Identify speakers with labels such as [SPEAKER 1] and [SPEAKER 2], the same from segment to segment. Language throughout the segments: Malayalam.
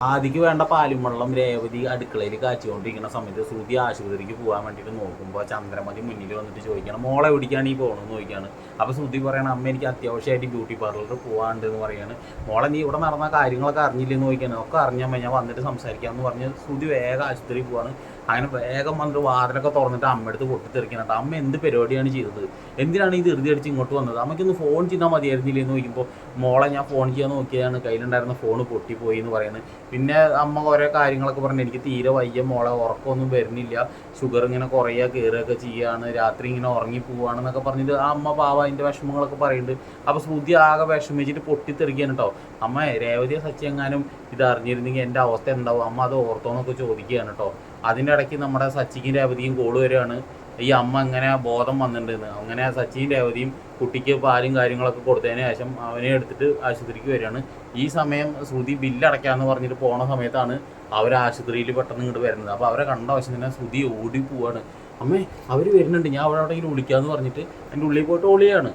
[SPEAKER 1] ആദിക്ക് വേണ്ട പാലും വെള്ളം രേവതി അടുക്കളയിൽ കാച്ചുകൊണ്ടിരിക്കുന്ന സമയത്ത് ശ്രുതി ആശുപത്രിക്ക് പോകാൻ വേണ്ടിയിട്ട് നോക്കുമ്പോൾ ചന്ദ്രമതി മുന്നിൽ വന്നിട്ട് ചോദിക്കണം മോളെ എവിടേക്കാണ് ഈ പോകണമെന്ന് ചോദിക്കുകയാണ്. അപ്പോൾ ശ്രുതി പറയണം അമ്മ എനിക്ക് അത്യാവശ്യമായിട്ട് ബ്യൂട്ടി പാർലറിൽ പോകാണ്ട് എന്ന് പറയാണ്. മോളെ നീ ഇവിടെ നടന്ന കാര്യങ്ങളൊക്കെ അറിഞ്ഞില്ലെന്ന് ചോദിക്കുകയാണ്. ഒക്കെ അറിഞ്ഞമ്മ ഞാൻ വന്നിട്ട് സംസാരിക്കാമെന്ന് പറഞ്ഞ് ശ്രുതി വേഗം ആശുപത്രിയിൽ പോവാണ്. അങ്ങനെ വേഗം വന്നിട്ട് വാതിലൊക്കെ തുറന്നിട്ട് അമ്മയെടുത്ത് പൊട്ടിത്തെറിക്കുന്നുണ്ട്. അമ്മ എന്ത് പരിപാടിയാണ് ചെയ്തത്, എന്തിനാണ് ഈ ധൃതി അടിച്ച് ഇങ്ങോട്ട് വന്നത്, അമ്മയ്ക്കൊന്ന് ഫോൺ ചെയ്താൽ മതിയായിരുന്നില്ലേ എന്ന് ചോദിക്കുമ്പോൾ മോളെ ഞാൻ ഫോൺ ചെയ്യാൻ നോക്കിയതാണ് കയ്യിലുണ്ടായിരുന്ന ഫോൺ പൊട്ടിപ്പോയി എന്ന് പറയുന്നത്. പിന്നെ അമ്മ കുറേ കാര്യങ്ങളൊക്കെ പറഞ്ഞു എനിക്ക് തീരെ വയ്യ മോളെ ഉറക്കമൊന്നും വരുന്നില്ല, ഷുഗർ ഇങ്ങനെ കുറയുക കയറുകയൊക്കെ ചെയ്യുകയാണ്, രാത്രി ഇങ്ങനെ ഉറങ്ങി പോവുകയാണെന്നൊക്കെ പറഞ്ഞിട്ട് ആ അമ്മ പാവ അതിൻ്റെ വിഷമങ്ങളൊക്കെ പറയുന്നുണ്ട്. അപ്പോൾ ശ്രുതി ആകെ വിഷമിച്ചിട്ട് പൊട്ടിത്തെറിക്കുകയാണ് കേട്ടോ. അമ്മ രേവതിയെ സച്ചി എങ്ങാനും ഇത് അറിഞ്ഞിരുന്നെങ്കിൽ എൻ്റെ അവസ്ഥ എന്താവും അമ്മ അത് ഓർത്തോന്നൊക്കെ ചോദിക്കുകയാണ് കേട്ടോ. അതിൻ്റെ ഇടയ്ക്ക് നമ്മുടെ സച്ചിക്കും രേവതിയും കോള് വരികയാണ് ഈ അമ്മ ഇങ്ങനെ ബോധം വന്നിട്ടുണ്ടെന്ന്. അങ്ങനെ സച്ചിയും രേവതിയും കുട്ടിക്ക് പാലും കാര്യങ്ങളൊക്കെ കൊടുത്തതിന് ശേഷം അവനെ എടുത്തിട്ട് ആശുപത്രിക്ക് വരികയാണ്. ഈ സമയം ശ്രുതി ബില്ലടയ്ക്കാമെന്ന് പറഞ്ഞിട്ട് പോണ സമയത്താണ് അവർ ആശുപത്രിയിൽ പെട്ടെന്ന് ഇങ്ങോട്ട് വരുന്നത്. അപ്പോൾ അവരെ കണ്ട വശം തന്നെ ശ്രുതി ഓടി പോവാണ്. അമ്മേ അവർ വരുന്നുണ്ട്, ഞാൻ അവിടെ എവിടെയെങ്കിലും വിളിക്കാമെന്ന് പറഞ്ഞിട്ട് അതിൻ്റെ ഉള്ളിൽ പോയിട്ട് ഓളിയാണ്.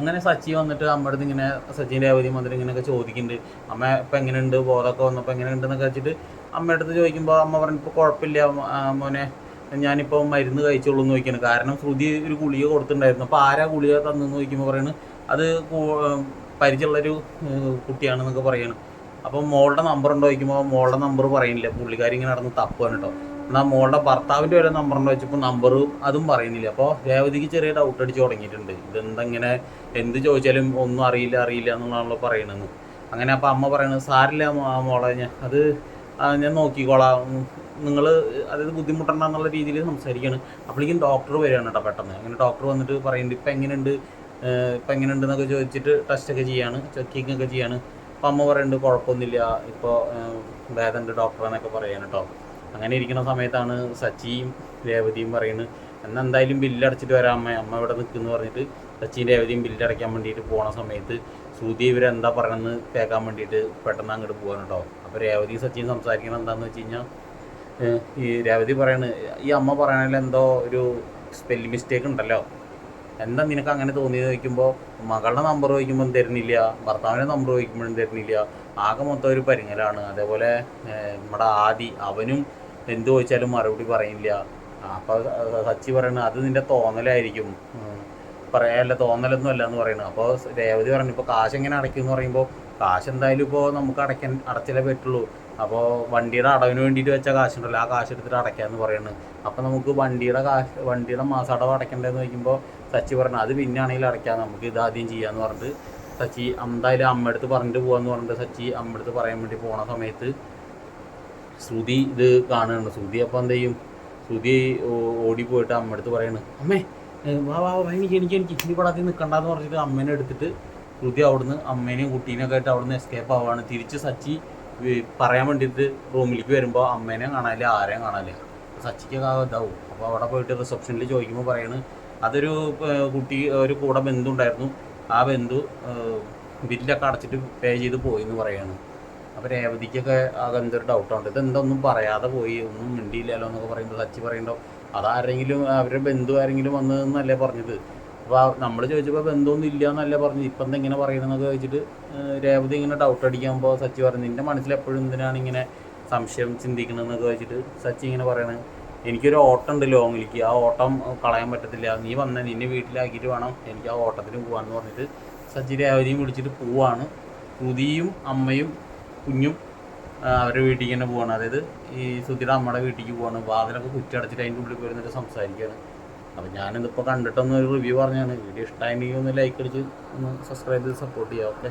[SPEAKER 1] അങ്ങനെ സച്ചി വന്നിട്ട് അമ്മയുടെ അടുത്ത് ഇങ്ങനെ സച്ചിൻ രേവതിയും വന്നിട്ട് ഇങ്ങനെയൊക്കെ ചോദിക്കുന്നുണ്ട് അമ്മ ഇപ്പം എങ്ങനെയുണ്ട്, ബോധമൊക്കെ വന്നപ്പോൾ എങ്ങനെയുണ്ടെന്നൊക്കെ വെച്ചിട്ട് അമ്മയുടെ അടുത്ത് ചോദിക്കുമ്പോൾ അമ്മ പറഞ്ഞിപ്പോൾ കുഴപ്പമില്ല മോനെ ഞാനിപ്പോൾ മരുന്ന് കഴിച്ചോളൂ എന്ന് ചോദിക്കുന്നത്. കാരണം ശ്രുതി ഒരു ഗുളിക കൊടുത്തിട്ടുണ്ടായിരുന്നു. അപ്പോൾ ആരാ ഗുളിക തന്നെന്ന് ചോദിക്കുമ്പോൾ പറയുന്നത് അത് പരിചയമുള്ളൊരു കുട്ടിയാണെന്നൊക്കെ പറയുന്നത്. അപ്പം മോളുടെ നമ്പർ ഉണ്ടോ ചോദിക്കുമ്പോൾ മോളുടെ നമ്പർ പറയുന്നില്ല, പുള്ളിക്കാരി ഇങ്ങനെ നടന്ന് തപ്പുകയാണ് കേട്ടോ. എന്നാൽ മോളുടെ ഭർത്താവിൻ്റെ വരെ നമ്പറുണ്ടോ വെച്ചപ്പോൾ നമ്പർ അതും പറയുന്നില്ല. അപ്പോൾ രേവതിക്ക് ചെറിയ ഡൗട്ട് അടിച്ച് തുടങ്ങിയിട്ടുണ്ട്, ഇതെന്തെങ്ങനെ എന്ത് ചോദിച്ചാലും ഒന്നും അറിയില്ല എന്നുള്ളതാണല്ലോ പറയണമെന്ന്. അങ്ങനെ അപ്പോൾ അമ്മ പറയുന്നത് സാരില്ല മോളെ അത് ഞാൻ നോക്കിക്കോളാം, നിങ്ങൾ അതായത് ബുദ്ധിമുട്ടണ്ട എന്നുള്ള രീതിയിൽ സംസാരിക്കുകയാണ്. അപ്പോഴേക്കും ഡോക്ടർ വരികയാണ് കേട്ടോ പെട്ടെന്ന്. അങ്ങനെ ഡോക്ടർ വന്നിട്ട് പറയുന്നുണ്ട് ഇപ്പം എങ്ങനെയുണ്ട് എന്നൊക്കെ ചോദിച്ചിട്ട് ടെസ്റ്റൊക്കെ ചെയ്യാണ്, ചെക്കിങ് ഒക്കെ ചെയ്യാണ്. അപ്പോൾ അമ്മ പറയുന്നുണ്ട് കുഴപ്പമൊന്നുമില്ല, ഇപ്പോൾ ഭേദമുണ്ട് ഡോക്ടർ എന്നൊക്കെ പറയാൻ കേട്ടോ. അങ്ങനെ ഇരിക്കുന്ന സമയത്താണ് സച്ചിയും രേവതിയും പറയുന്നത് എന്നാൽ എന്തായാലും ബില്ലടച്ചിട്ട് വരാം അമ്മ ഇവിടെ നിൽക്കുമെന്ന് പറഞ്ഞിട്ട് സച്ചിയും രേവതിയും ബില്ലടയ്ക്കാൻ വേണ്ടിയിട്ട് പോണ സമയത്ത് ശ്രുതി ഇവരെന്താ പറയണമെന്ന് കേൾക്കാൻ വേണ്ടിയിട്ട് പെട്ടെന്ന് അങ്ങോട്ട് പോകാൻ കേട്ടോ. അപ്പോൾ രേവതിയും സച്ചിയും സംസാരിക്കണം എന്താണെന്ന് വെച്ച് കഴിഞ്ഞാൽ ഈ രേവതി പറയണത് ഈ അമ്മ പറയണതിൽ എന്തോ ഒരു സ്പെല്ലിംഗ് മിസ്റ്റേക്ക് ഉണ്ടല്ലോ, എന്താ നിനക്ക് അങ്ങനെ തോന്നിയെന്ന് ചോദിക്കുമ്പോൾ മകളുടെ നമ്പർ ചോദിക്കുമ്പോൾ തരുന്നില്ല, ഭർത്താവിൻ്റെ നമ്പർ ചോദിക്കുമ്പോഴും തരുന്നില്ല, ആകെ മൊത്തം ഒരു പരിങ്ങലാണ്. അതേപോലെ നമ്മുടെ ആദി അവനും എന്ത് ചോദിച്ചാലും മറുപടി പറയില്ല. അപ്പോൾ സച്ചി പറയണത് അത് നിൻ്റെ തോന്നലായിരിക്കും, പറയാല്ല തോന്നലൊന്നും അല്ല എന്ന് പറയുന്നത്. അപ്പോൾ രേവതി പറഞ്ഞു ഇപ്പോൾ കാശ് എങ്ങനെ അടയ്ക്കുമെന്ന് പറയുമ്പോൾ കാശ് എന്തായാലും ഇപ്പോൾ നമുക്ക് അടച്ചിലേ പറ്റുള്ളൂ. അപ്പോൾ വണ്ടിയുടെ അടവിന് വേണ്ടിയിട്ട് വെച്ച കാശുണ്ടല്ലോ ആ കാശ് എടുത്തിട്ട് അടയ്ക്കാമെന്ന് പറയുന്നത്. അപ്പോൾ നമുക്ക് വണ്ടിയുടെ മാസാടവ് അടയ്ക്കേണ്ടതെന്ന് ചോദിക്കുമ്പോൾ സച്ചി പറഞ്ഞു അത് പിന്നാണെങ്കിൽ അടയ്ക്കാം, നമുക്ക് ഇതാദ്യം ചെയ്യാമെന്ന് പറഞ്ഞിട്ട് സച്ചി എന്തായാലും അമ്മയടുത്ത് പറഞ്ഞിട്ട് പോകാമെന്ന് പറഞ്ഞിട്ട് സച്ചി അമ്മയടുത്ത് പറയാൻ വേണ്ടി പോണ സമയത്ത് ശ്രുതി ഇത് കാണുന്നുണ്ട്. ശ്രുതി അപ്പോൾ എന്ത് ചെയ്യും, ശ്രുതി ഓടിപ്പോയിട്ട് അമ്മയടുത്ത് പറയണ് അമ്മേ വാ എനിക്ക് ഇനി പടാത്തിൽ നിൽക്കണ്ടെന്ന് പറഞ്ഞിട്ട് അമ്മേനെ എടുത്തിട്ട് ശ്രുതി അവിടുന്ന് അമ്മേനെയും കുട്ടീനെയൊക്കെ ആയിട്ട് അവിടുന്ന് എസ്കേപ്പ് ആവുകയാണ്. തിരിച്ച് സച്ചി പറയാൻ വേണ്ടിയിട്ട് റൂമിലേക്ക് വരുമ്പോൾ അമ്മേനെ കാണാനില്ല, ആരെയും കാണാനില്ല. സച്ചിക്കൊക്കെ ഇതാവും. അപ്പോൾ അവിടെ പോയിട്ട് റിസപ്ഷനിൽ ചോദിക്കുമ്പോൾ പറയുന്നത് അതൊരു ഒരു കൂടെ ബന്ധു ഉണ്ടായിരുന്നു, ആ ബന്ധു ബില്ലൊക്കെ അടച്ചിട്ട് പേ ചെയ്ത് പോയി എന്ന് പറയുകയാണ്. അപ്പോൾ രേവതിക്കൊക്കെ ആകെ എന്തൊരു ഡൗട്ടുണ്ട്, ഇതെന്തൊന്നും പറയാതെ പോയി, ഒന്നും മിണ്ടിയില്ലല്ലോ എന്നൊക്കെ പറയുമ്പോൾ സച്ചി പറയുന്നുണ്ടോ അതാരെങ്കിലും അവരുടെ ബന്ധു ആരെങ്കിലും വന്നതെന്നല്ലേ പറഞ്ഞത്. അപ്പോൾ നമ്മൾ ചോദിച്ചപ്പോൾ ബന്ധമൊന്നും ഇല്ല എന്നല്ലേ പറഞ്ഞത്, ഇപ്പം എന്താ ഇങ്ങനെ പറയണമെന്നൊക്കെ ചോദിച്ചിട്ട് രേവതി ഇങ്ങനെ ഡൗട്ട് അടിക്കുമ്പോൾ സച്ചി പറഞ്ഞു നിൻ്റെ മനസ്സിൽ എപ്പോഴും എന്തിനാണ് ഇങ്ങനെ സംശയം ചിന്തിക്കണമെന്നൊക്കെ വെച്ചിട്ട് സച്ചി ഇങ്ങനെ പറയണത് എനിക്കൊരു ഓട്ടം ഉണ്ട് ലോങ്ങിലേക്ക്, ആ ഓട്ടം കളയാൻ പറ്റത്തില്ല, നീ നിന്നെ വീട്ടിലാക്കിയിട്ട് വേണം എനിക്ക് ആ ഓട്ടത്തിന് പോകാമെന്ന് പറഞ്ഞിട്ട് സച്ചി രേവതിയും വിളിച്ചിട്ട് പോവാണ്. ശ്രുതിയും അമ്മയും കുഞ്ഞും അവരുടെ വീട്ടിലേക്ക് തന്നെ പോവാണ്, അതായത് ഈ ശ്രുതിയുടെ അമ്മയുടെ വീട്ടിലേക്ക് പോവാണ്. വാതിലൊക്കെ കുറ്റി അടച്ചിട്ട് അതിൻ്റെ ഉള്ളിൽ പോയിരുന്നിട്ട് സംസാരിക്കുകയാണ്. അപ്പോൾ ഞാനിതിപ്പോൾ കണ്ടിട്ടൊന്നൊരു റിവ്യൂ പറഞ്ഞാണ്. വീഡിയോ ഇഷ്ടമായെങ്കിൽ ഒന്ന് ലൈക്ക് അടിച്ച് ഒന്ന് സബ്സ്ക്രൈബ് ചെയ്ത് സപ്പോർട്ട് ചെയ്യാം. ഓക്കെ.